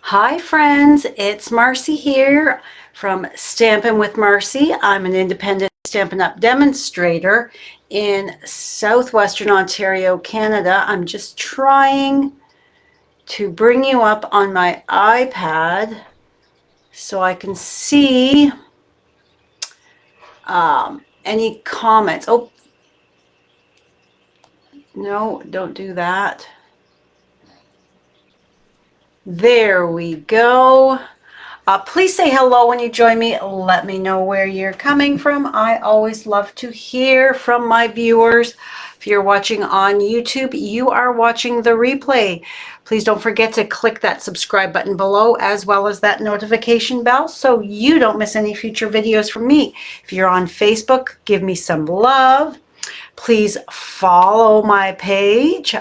Hi friends, it's Marcy here from Stampin' with Marcy. I'm an independent Stampin' Up! Demonstrator in southwestern Ontario, Canada. I'm just trying to bring you up on my iPad so I can see any comments. Oh, no, don't do that. There we go. Please say hello when you join me. Let me know where you're coming from. I always love to hear from my viewers. If you're watching on YouTube, you are watching the replay. Please don't forget to click that subscribe button below as well as that notification bell so you don't miss any future videos from me. If you're on Facebook, give me some love. Please follow my page.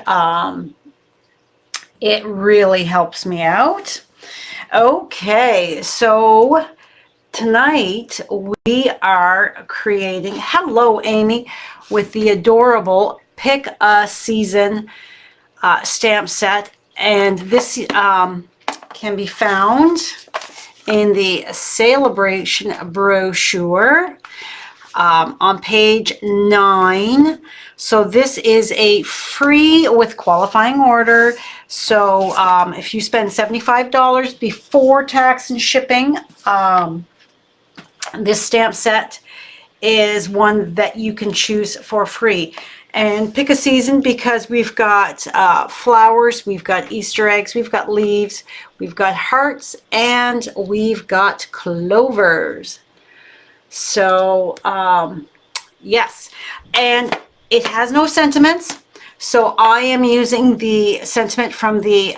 It really helps me out. Okay, so tonight we are creating, hello Amy, with the adorable Pick a Season stamp set. And this can be found in the Sale-A-Bration brochure on page 9. So this is a free with qualifying order. So if you spend $75 before tax and shipping, this stamp set is one that you can choose for free. And pick a season because we've got flowers, we've got Easter eggs, we've got leaves, we've got hearts, and we've got clovers. So yes, and it has no sentiments. So I am using the sentiment from the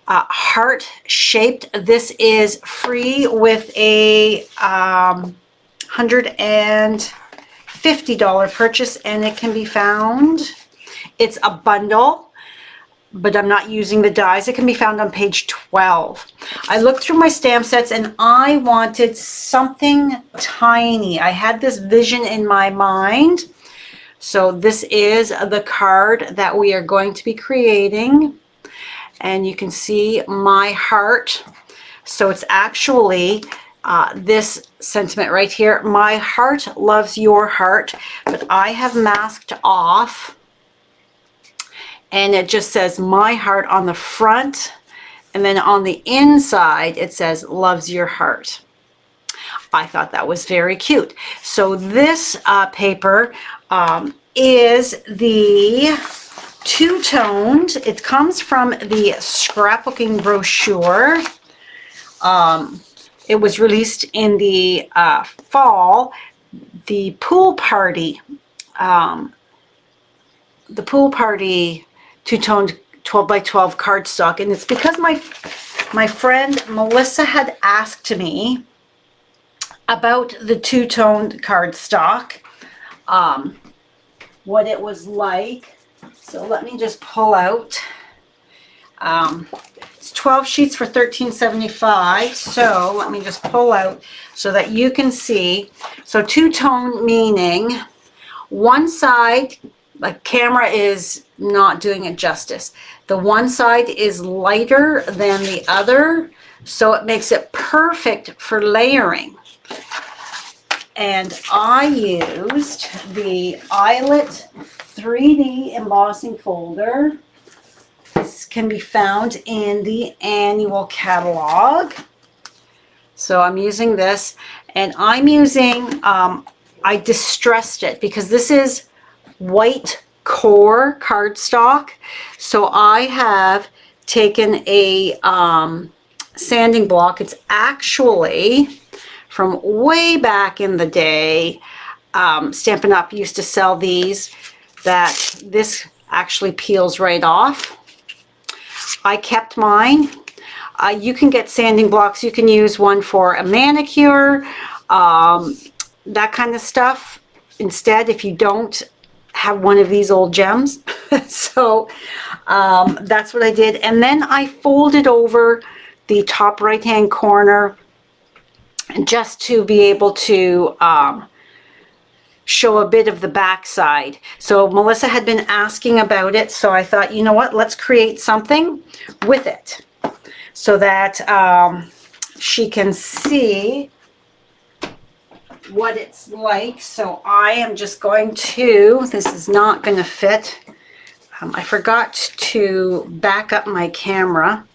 heart shaped. This is free with a $150 purchase, and it can be found. It's a bundle, but I'm not using the dies. It can be found on page 12. I looked through my stamp sets and I wanted something tiny. I had this vision in my mind. So this is the card that we are going to be creating. And you can see my heart. So it's actually this sentiment right here. My heart loves your heart, but I have masked off. And it just says my heart on the front. And then on the inside, it says loves your heart. I thought that was very cute. So this paper is the two-toned. It comes from the scrapbooking brochure. It was released in the fall. The pool party two-toned 12 by 12 cardstock, and it's because my friend Melissa had asked me about the two-toned cardstock, what it was like. So let me just pull out. It's 12 sheets for $13.75. So let me just pull out so that you can see. So two-tone meaning one side, the camera is not doing it justice. The one side is lighter than the other, so it makes it perfect for layering. And I used the Eyelet 3D embossing folder. This can be found in the annual catalog. So I'm using this, and I'm using, I distressed it because this is white core cardstock. So I have taken a sanding block. It's actually from way back in the day. Stampin' Up! Used to sell these, that this actually peels right off. I kept mine. You can get sanding blocks. You can use one for a manicure, that kind of stuff. Instead, if you don't have one of these old gems. So that's what I did. And then I folded over the top right hand corner just to be able to show a bit of the back side. So Melissa had been asking about it, so I thought, you know what, let's create something with it. so that she can see what it's like. So I am just going to, this is not going to fit. I forgot to back up my camera.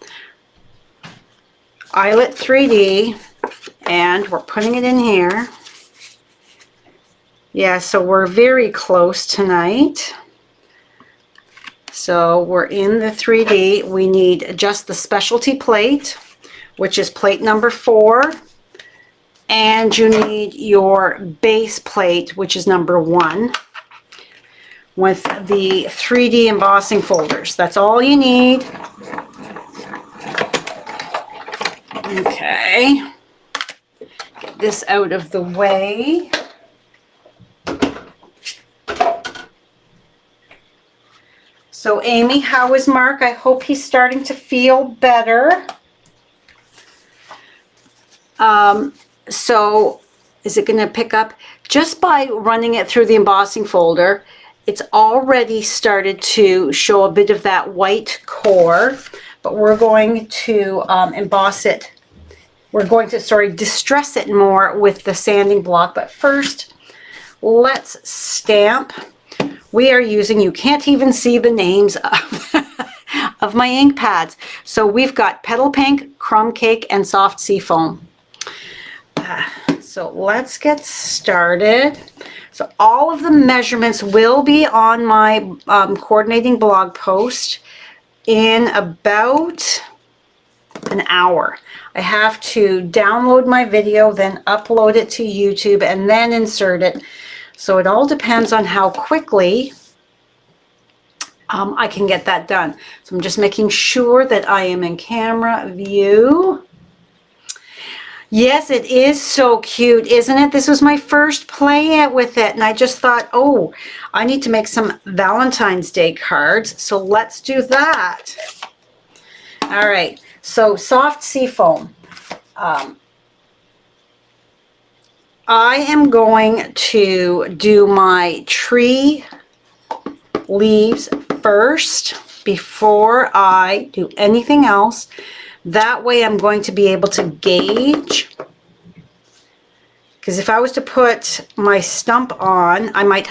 Eyelet 3D, and we're putting it in here. Yeah, so we're very close tonight. So we're in the 3D. We need just the specialty plate, which is plate number 4. And you need your base plate, which is number 1, with the 3D embossing folders. That's all you need. Okay. Get this out of the way. So Amy, how is Mark? I hope he's starting to feel better. So is it going to pick up? Just by running it through the embossing folder, it's already started to show a bit of that white core, but we're going to emboss it. We're going to, distress it more with the sanding block. But first, let's stamp. We are using, you can't even see the names of my ink pads. So we've got Petal Pink, Crumb Cake, and Soft Seafoam. So let's get started. So all of the measurements will be on my coordinating blog post in about an hour. I have to download my video, then upload it to YouTube, and then insert it. So it all depends on how quickly I can get that done. So I'm just making sure that I am in camera view. Yes, it is so cute, isn't it? This was my first play with it, and I just thought, oh, I need to make some Valentine's Day cards, so let's do that. All right, so soft seafoam. I am going to do my tree leaves first before I do anything else. That way I'm going to be able to gauge, because if I was to put my stump on, I might,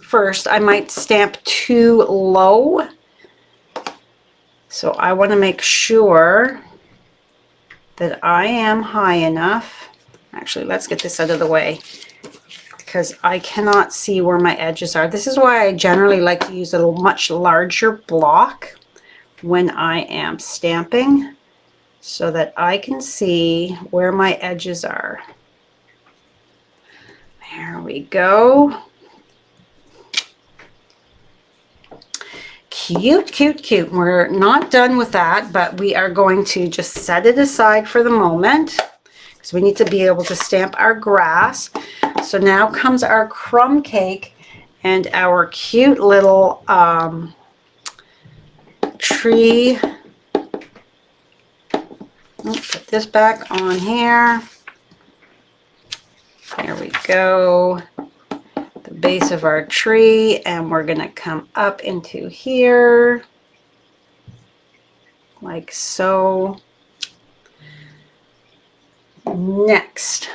first I might stamp too low. So I want to make sure that I am high enough. Actually, let's get this out of the way, because I cannot see where my edges are. This is why I generally like to use a much larger block when I am stamping, so that I can see where my edges are. There we go. Cute, cute, cute. We're not done with that, but we are going to just set it aside for the moment, because we need to be able to stamp our grass. So now comes our crumb cake and our cute little tree. Put this back on here. There we go. The base of our tree, and we're going to come up into here like so. Next.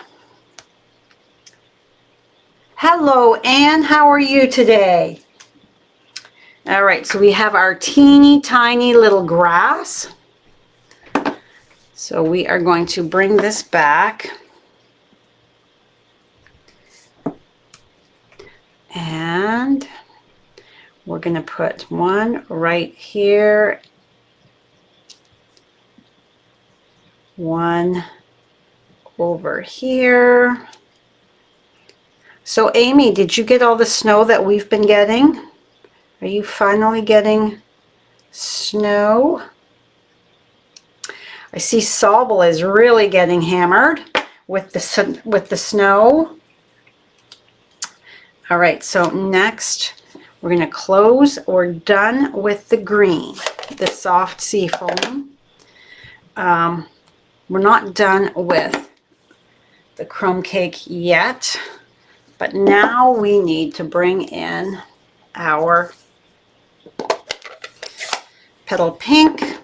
Hello, Anne. How are you today? All right, so we have our teeny tiny little grass. So we are going to bring this back. And we're going to put one right here. One over here. So Amy, did you get all the snow that we've been getting? Are you finally getting snow? I see Sable is really getting hammered with the snow. All right, so next we're going to close. We're done with the green, the soft seafoam. We're not done with the crumb cake yet, but now we need to bring in our petal pink.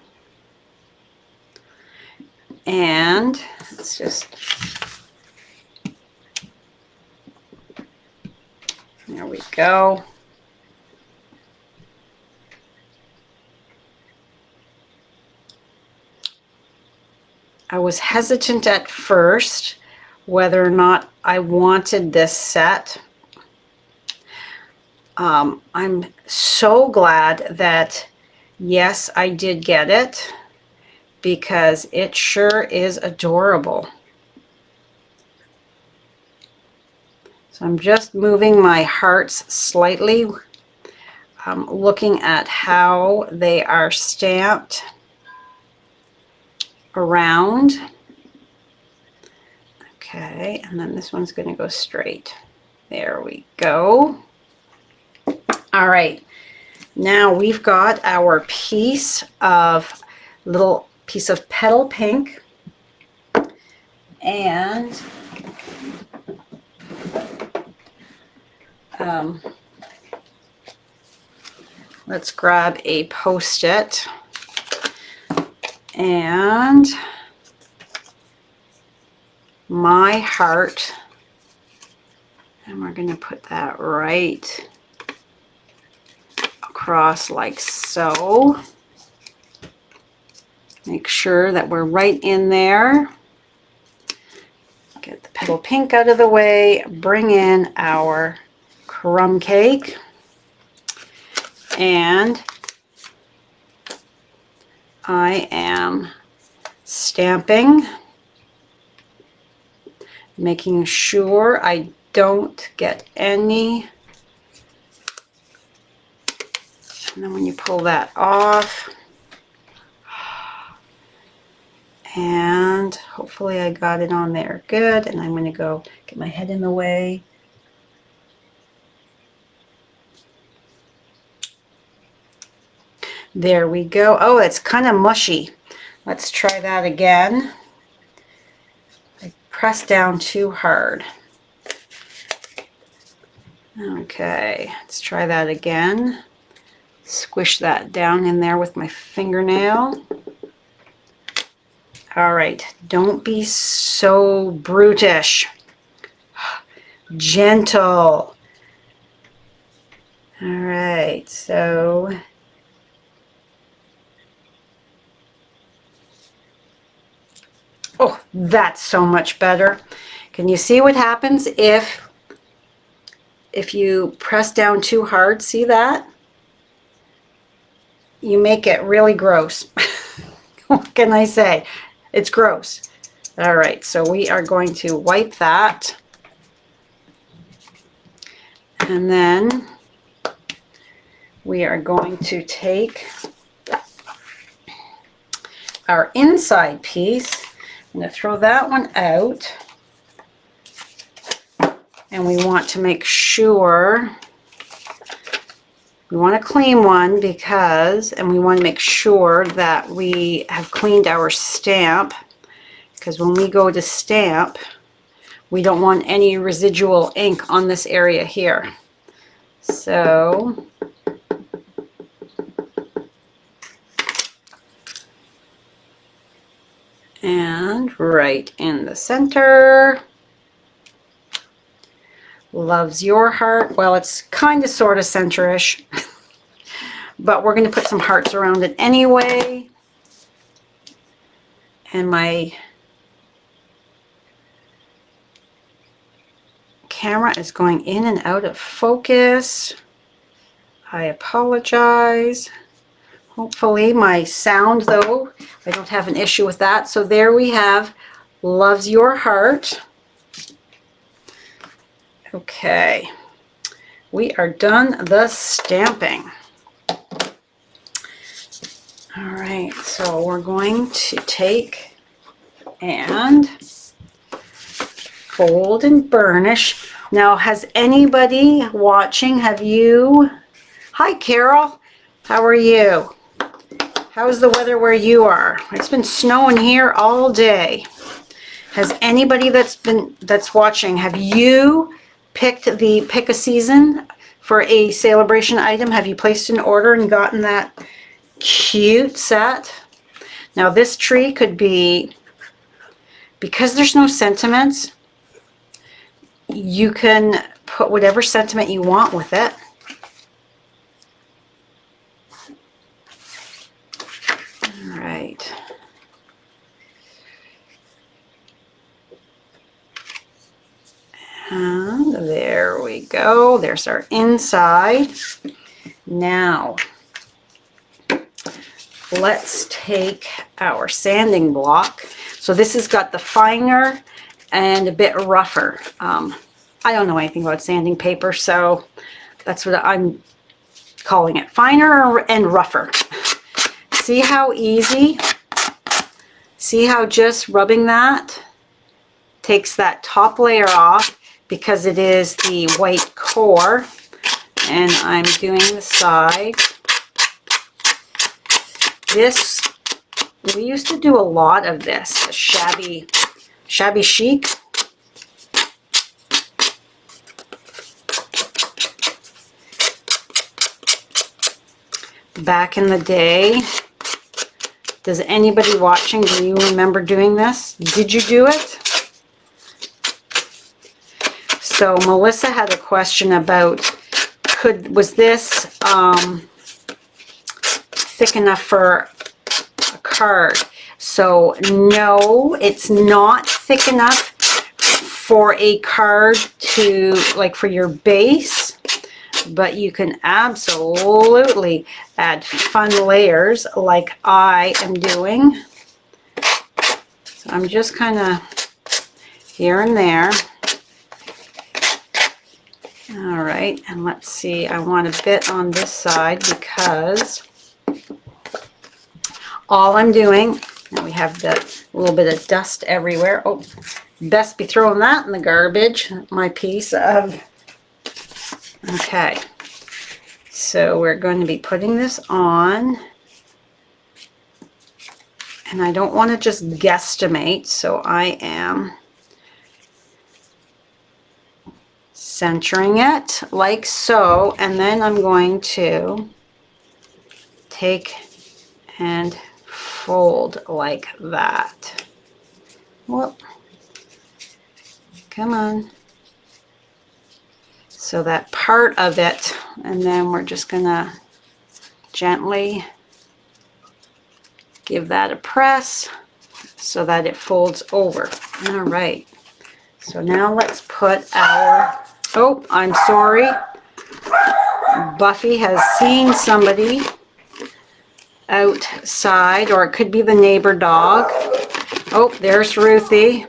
And let's just, there we go. I was hesitant at first whether or not I wanted this set. I'm so glad that, yes, I did get it, because it sure is adorable. So I'm just moving my hearts slightly, looking at how they are stamped around. Okay, and then this one's going to go straight. There we go. All right, now we've got our little piece of petal pink, and let's grab a Post-it and my heart, and we're going to put that right across like so. Make sure that we're right in there. Get the petal pink out of the way, bring in our crumb cake, and I am stamping, making sure I don't get any. And then when you pull that off, and hopefully I got it on there good, and I'm going to go get my head in the way. There we go. Oh, it's kind of mushy. Let's try that again. I pressed down too hard. Okay, let's try that again. Squish that down in there with my fingernail. All right, don't be so brutish. Gentle. All right, so oh, that's so much better. Can you see what happens if you press down too hard? See that? You make it really gross. What can I say? It's gross. All right, so we are going to wipe that. And then we are going to take our inside piece. I'm going to throw that one out. And we want to make sure, we want a clean one and we want to make sure that we have cleaned our stamp, because when we go to stamp, we don't want any residual ink on this area here. So and right in the center. Loves your heart. Well, it's kind of sort of center-ish, but we're going to put some hearts around it anyway. And my camera is going in and out of focus. I apologize. Hopefully my sound, though, I don't have an issue with that. So there we have Loves Your Heart. Okay, we are done the stamping. All right, so we're going to take and fold and burnish. Now, has anybody watching, hi Carol, how are you? How's the weather where you are? It's been snowing here all day. Has anybody that's watching, have you picked the pick a season for a Sale-A-Bration item? Have you placed an order and gotten that cute set? Now this tree could be because there's no sentiments, you can put whatever sentiment you want with it. All right. And there we go. There's our inside. Now, let's take our sanding block. So this has got the finer and a bit rougher. I don't know anything about sanding paper, so that's what I'm calling it. Finer and rougher. See how easy? See how just rubbing that takes that top layer off, because it is the white core, and I'm doing the side. This, we used to do a lot of this, shabby chic. Back in the day. Does anybody watching, do you remember doing this? Did you do it? So Melissa had a question about, was this thick enough for a card? So no, it's not thick enough for a card to, like, for your base, but you can absolutely add fun layers like I am doing. So I'm just kind of here and there. All right, and let's see, I want a bit on this side because all I'm doing, now we have the little bit of dust everywhere. Oh, best be throwing that in the garbage, my piece of, okay. So we're going to be putting this on, and I don't want to just guesstimate, so I am centering it like so, and then I'm going to take and fold like that. Whoop. Come on. So that part of it, and then we're just gonna gently give that a press so that it folds over. All right. So now let's put our, oh, I'm sorry. Buffy has seen somebody outside, or it could be the neighbor dog. Oh, there's Ruthie.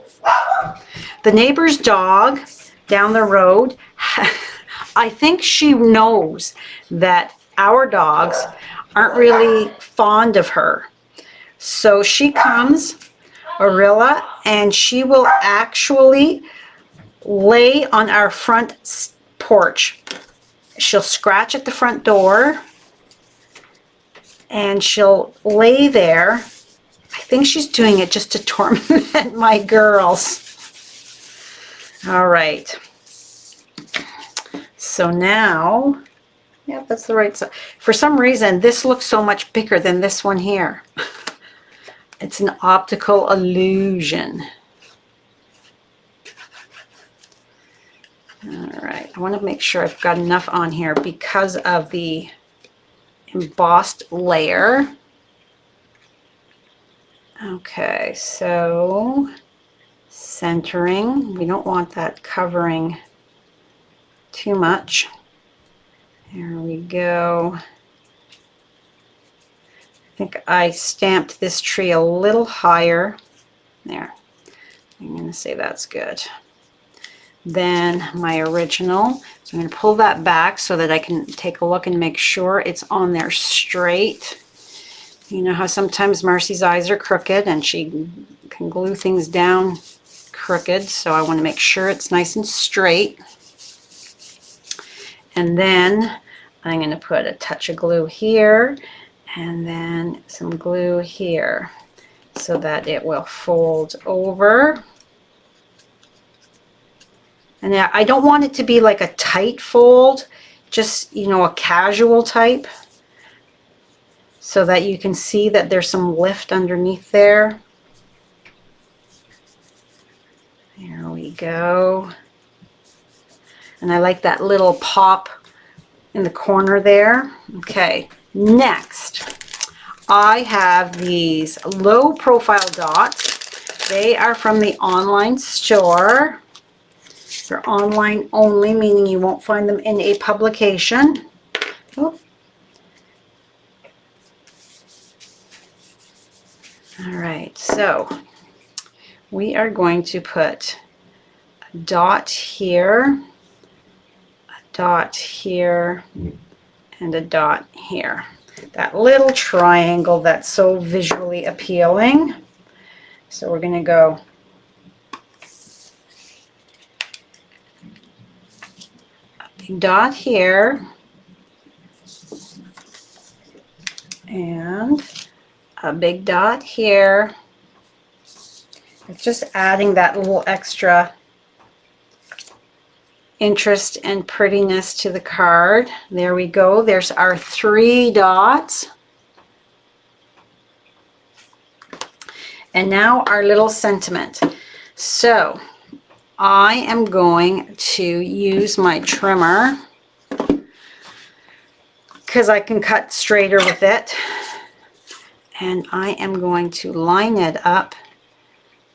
The neighbor's dog down the road, I think she knows that our dogs aren't really fond of her. So she comes, Orilla, and she will actually lay on our front porch. She'll scratch at the front door and she'll lay there. I think she's doing it just to torment my girls. All right. So now, yeah, that's the right side. For some reason, this looks so much bigger than this one here. It's an optical illusion. All right, I want to make sure I've got enough on here because of the embossed layer. Okay, so centering. We don't want that covering too much. There we go. I think I stamped this tree a little higher. There. I'm going to say that's good. Then my original. So I'm going to pull that back so that I can take a look and make sure it's on there straight. You know how sometimes Marcy's eyes are crooked and she can glue things down crooked, so I want to make sure it's nice and straight. And then I'm going to put a touch of glue here and then some glue here so that it will fold over. And I don't want it to be like a tight fold, just, you know, a casual type, so that you can see that there's some lift underneath there. There we go. And I like that little pop in the corner there. Okay, next, I have these low profile dots. They are from the online store. They're online only, meaning you won't find them in a publication. Oh. All right, so we are going to put a dot here, a dot here, and a dot here. That little triangle that's so visually appealing. So we're going to go a big dot here and a big dot here. It's just adding that little extra interest and prettiness to the card. There we go. There's our 3 dots. And now our little sentiment. So I am going to use my trimmer because I can cut straighter with it. And I am going to line it up.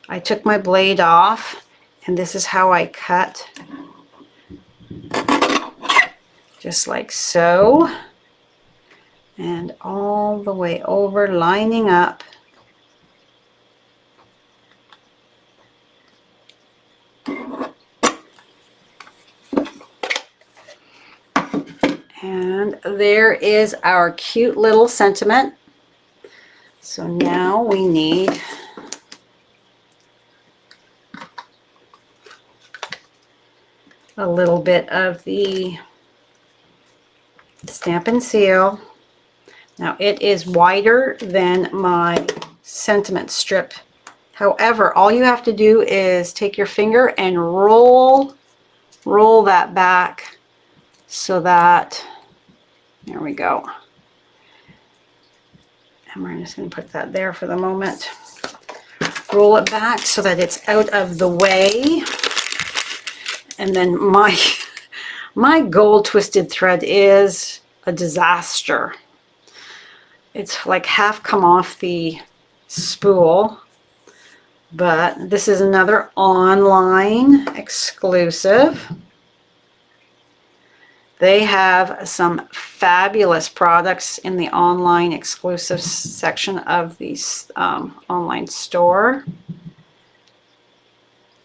I took my blade off, and this is how I cut. Just like so. And all the way over, lining up. And there is our cute little sentiment. So now we need a little bit of the Stampin' Seal. Now it is wider than my sentiment strip. However, all you have to do is take your finger and roll that back so that, there we go. And we're just going to put that there for the moment. Roll it back so that it's out of the way. And then my gold twisted thread is a disaster. It's like half come off the spool. But this is another online exclusive. They have some fabulous products in the online exclusive section of the online store.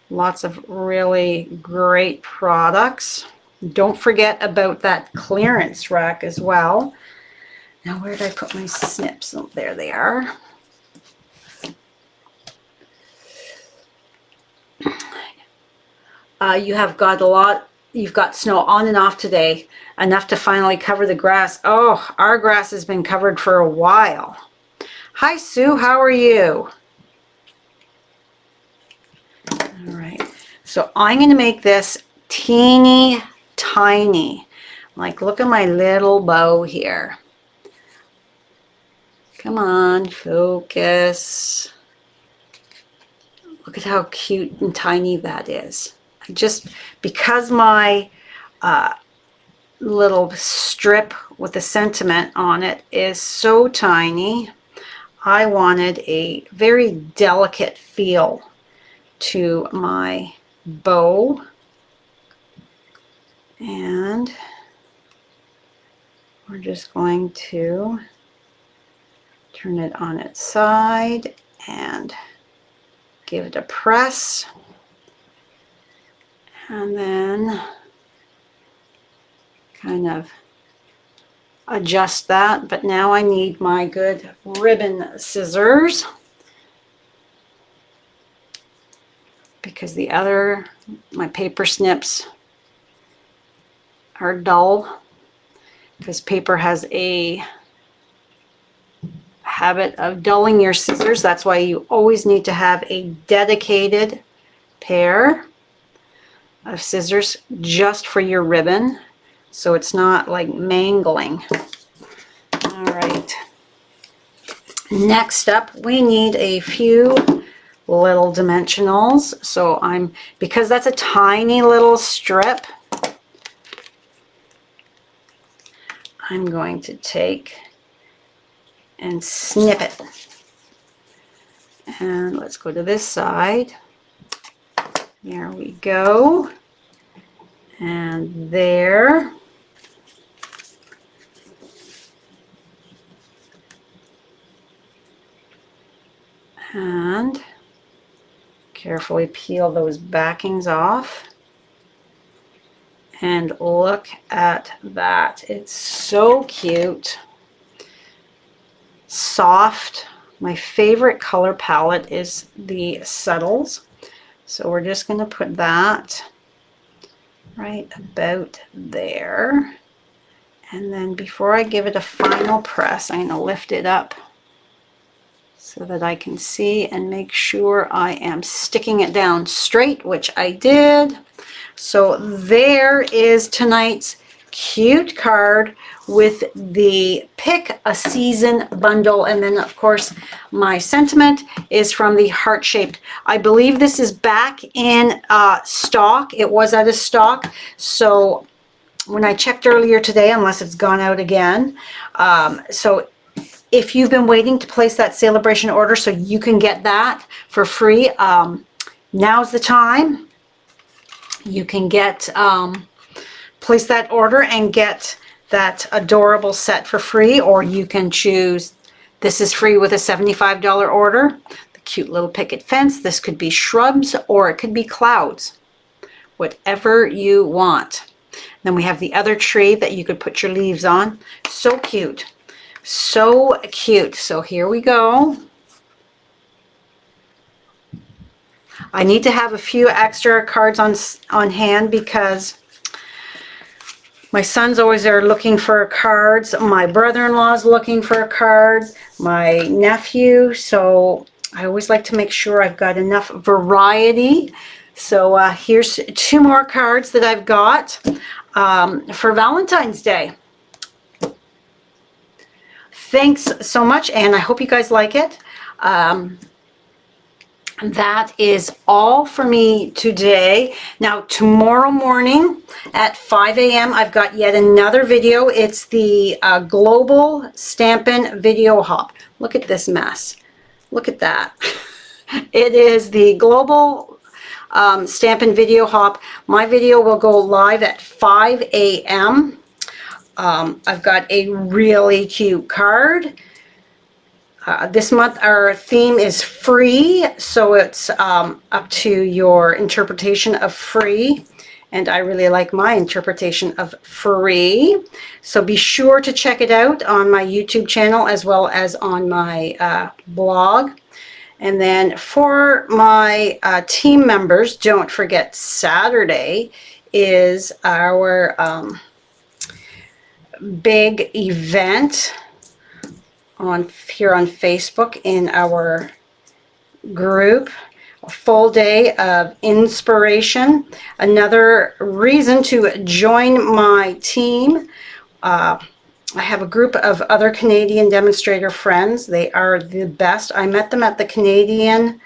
Lots of really great products. Don't forget about that clearance rack as well. Now, where did I put my snips? Oh, there they are. You have got a lot. You've got snow on and off today, enough to finally cover the grass. Oh, our grass has been covered for a while. Hi, Sue. How are you? All right. So I'm going to make this teeny tiny. Like, look at my little bow here. Come on, focus. Look at how cute and tiny that is. Just because my little strip with the sentiment on it is so tiny, I wanted a very delicate feel to my bow. And we're just going to turn it on its side and give it a press. And then kind of adjust that. But now I need my good ribbon scissors, because my paper snips are dull, because paper has a habit of dulling your scissors. That's why you always need to have a dedicated pair of scissors just for your ribbon, so it's not like mangling. All right. Next up, we need a few little dimensionals. So because that's a tiny little strip, I'm going to take and snip it. And let's go to this side. There we go. And there. And carefully peel those backings off. And look at that. It's so cute. Soft. My favorite color palette is the Subtles. So we're just going to put that right about there. And then before I give it a final press, I'm going to lift it up so that I can see and make sure I am sticking it down straight, which I did. So there is tonight's cute card with the Pick a Season bundle. And then of course my sentiment is from the heart-shaped. I believe this is back in stock. It was out of stock. So when I checked earlier today, unless it's gone out again. So if you've been waiting to place that Sale-A-Bration order so you can get that for free, now's the time. You can get place that order and get that adorable set for free, or you can choose this is free with a $75 order. The cute little picket fence. This could be shrubs or it could be clouds, whatever you want. Then we have the other tree that you could put your leaves on. So cute. So cute. So here we go. I need to have a few extra cards on hand because my sons always are looking for cards. My brother-in-law is looking for a card. My nephew. So I always like to make sure I've got enough variety. So here's 2 more cards that I've got for Valentine's Day. Thanks so much, and I hope you guys like it. That is all for me today. Now, tomorrow morning at 5 a.m., I've got yet another video. It's the Global Stampin' Video Hop. Look at this mess. Look at that. It is the Global Stampin' Video Hop. My video will go live at 5 a.m. I've got a really cute card. This month our theme is free, so it's up to your interpretation of free, and I really like my interpretation of free. So be sure to check it out on my YouTube channel as well as on my blog. And then for my team members, don't forget Saturday is our big event here on Facebook in our group. A full day of inspiration. Another reason to join my team. I have a group of other Canadian demonstrator friends. They are the best. I met them at the Canadian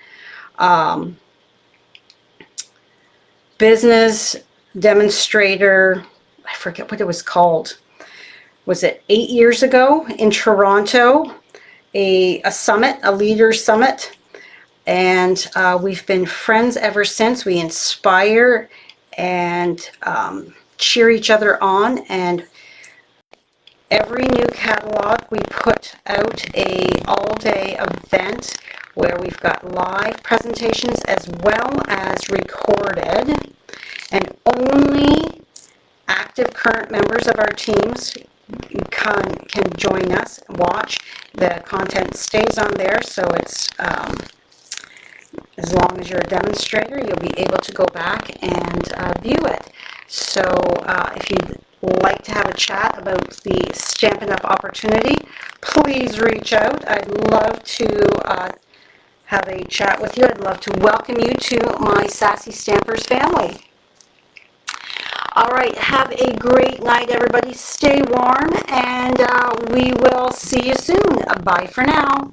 business demonstrator, I forget what it was called. Was it 8 years ago in Toronto, a summit, a leaders summit, and we've been friends ever since. We inspire and cheer each other on, and every new catalog we put out a all-day event where we've got live presentations as well as recorded, and only active current members of our teams can join us, watch. The content stays on there, so it's as long as you're a demonstrator, you'll be able to go back and view it. So if you'd like to have a chat about the Stampin' Up! Opportunity, please reach out. I'd love to have a chat with you. I'd love to welcome you to my Sassy Stampers family. All right, have a great night, everybody. Stay warm, and we will see you soon. Bye for now.